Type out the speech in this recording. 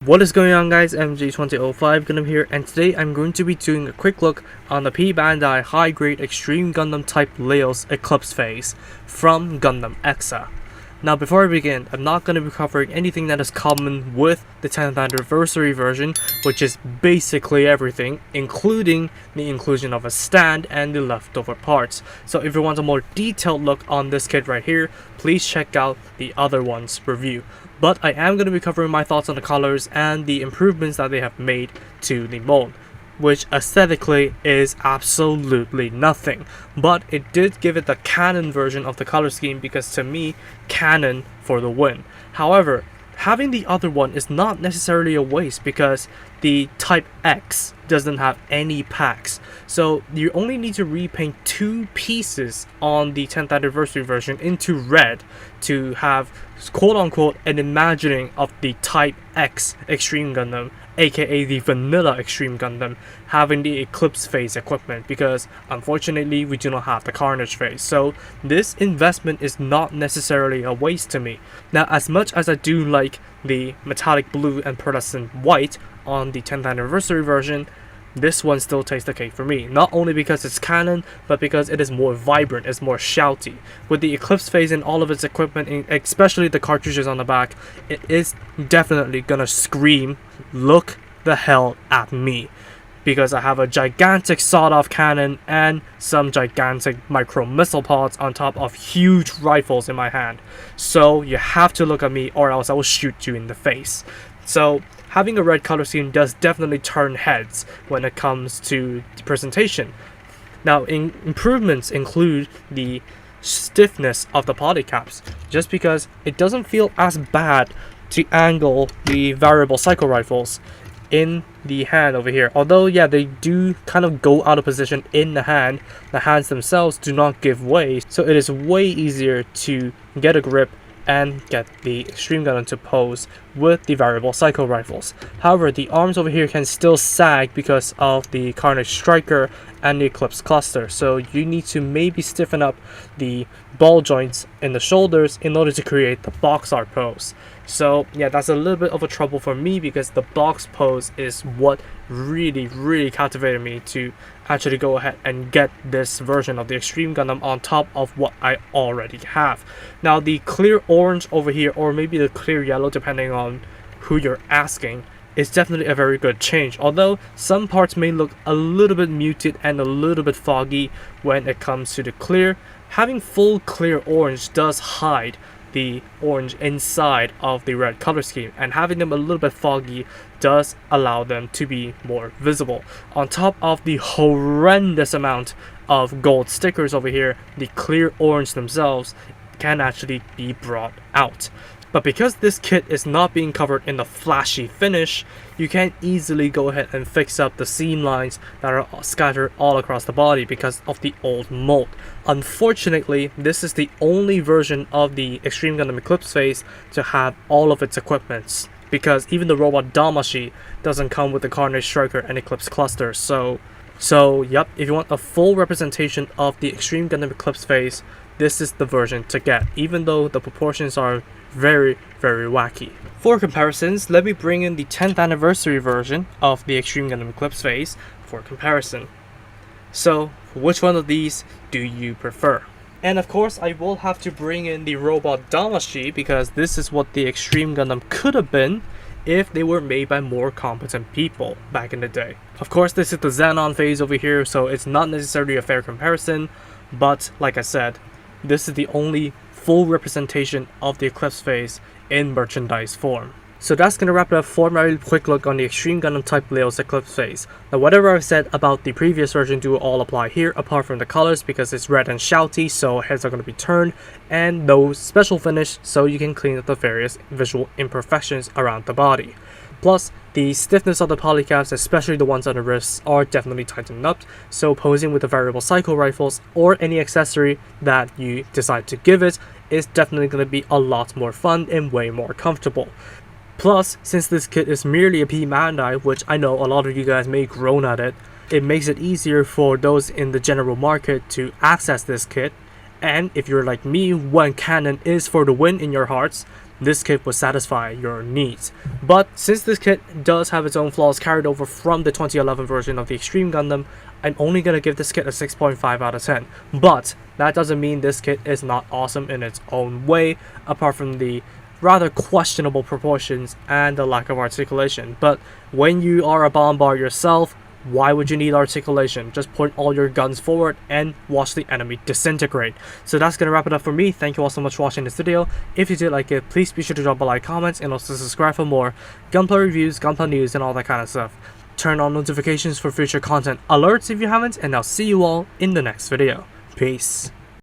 What is going on, guys? MG2005 Gundam here, and today I'm going to be doing a quick look on the P-Bandai high-grade Extreme Gundam type Leo's Eclipse phase from Gundam EXA. Now before I begin, I'm not going to be covering anything that is common with the 10th anniversary version, which is basically everything, including the inclusion of a stand and the leftover parts. So if you want a more detailed look on this kit right here, please check out the other one's review. But I am going to be covering my thoughts on the colors and the improvements that they have made to the mold, which aesthetically is absolutely nothing, but it did give it the canon version of the color scheme, because to me, canon for the win. However, having the other one is not necessarily a waste, because the Type X doesn't have any packs, so you only need to repaint 2 pieces on the 10th anniversary version into red to have quote-unquote an imagining of the Type X Extreme Gundam, aka the vanilla Extreme Gundam, having the Eclipse phase equipment, because unfortunately we do not have the Carnage phase. So this investment is not necessarily a waste to me. Now, as much as I do like the metallic blue and pearlescent white on the 10th anniversary version, this one still takes the cake for me, not only because it's canon, but because it is more vibrant, it's more shouty. With the Eclipse phase and all of its equipment, especially the cartridges on the back, it is definitely gonna scream, "Look the hell at me," because I have a gigantic sawed-off cannon and some gigantic micro missile pods on top of huge rifles in my hand. So you have to look at me, or else I will shoot you in the face. So having a red color scheme does definitely turn heads when it comes to the presentation. Now, improvements include the stiffness of the polycaps, just because it doesn't feel as bad to angle the variable cycle rifles in the hand over here. Although, yeah, they do kind of go out of position in the hands themselves do not give way, so it is way easier to get a grip and get the Extreme Gundam to pose with the variable cycle rifles. However, the arms over here can still sag because of the Carnage Striker and the Eclipse cluster, so you need to maybe stiffen up the ball joints in the shoulders in order to create the box art pose. So yeah, that's a little bit of a trouble for me, because the box pose is what really captivated me to actually go ahead and get this version of the Extreme Gundam on top of what I already have. Now, the clear orange over here, or maybe the clear yellow depending on who you're asking, is definitely a very good change, although some parts may look a little bit muted and a little bit foggy when it comes to the clear. Having full clear orange does hide the orange inside of the red color scheme, and having them a little bit foggy does allow them to be more visible. On top of the horrendous amount of gold stickers over here, the clear orange themselves can actually be brought out. But because this kit is not being covered in the flashy finish, you can easily go ahead and fix up the seam lines that are scattered all across the body because of the old mold. Unfortunately, this is the only version of the Extreme Gundam Eclipse phase to have all of its equipments, because even the robot Damashi doesn't come with the Carnage Striker and Eclipse cluster. So yep, if you want a full representation of the Extreme Gundam Eclipse phase, this is the version to get, even though the proportions are very wacky. For comparisons, let me bring in the 10th anniversary version of the Extreme Gundam Eclipse phase for comparison. So, which one of these do you prefer? And of course, I will have to bring in the robot Damashi, because this is what the Extreme Gundam could have been if they were made by more competent people back in the day. Of course, this is the Xenon phase over here, so it's not necessarily a fair comparison, but like I said, this is the only full representation of the Eclipse phase in merchandise form. So that's gonna wrap it up for my quick look on the Extreme Gundam Type Leo's Eclipse phase. Now, whatever I've said about the previous version do all apply here, apart from the colors, because it's red and shouty, so heads are gonna be turned, and no special finish, so you can clean up the various visual imperfections around the body. Plus, the stiffness of the polycaps, especially the ones on the wrists, are definitely tightened up, so posing with the variable cycle rifles or any accessory that you decide to give it is definitely going to be a lot more fun and way more comfortable. Plus, since this kit is merely a P-Bandai, which I know a lot of you guys may groan at it, it makes it easier for those in the general market to access this kit. And if you're like me, when canon is for the win in your hearts, this kit would satisfy your needs. But since this kit does have its own flaws carried over from the 2011 version of the Extreme Gundam, I'm only going to give this kit a 6.5 out of 10. But that doesn't mean this kit is not awesome in its own way, apart from the rather questionable proportions and the lack of articulation. But when you are a bombard yourself, why would you need articulation? Just point all your guns forward and watch the enemy disintegrate. So that's gonna wrap it up for me. Thank you all so much for watching this video. If you did like it, please be sure to drop a like, comment, and also subscribe for more gunplay reviews, gunplay news, and all that kind of stuff. Turn on notifications for future content alerts if you haven't, and I'll see you all in the next video. Peace.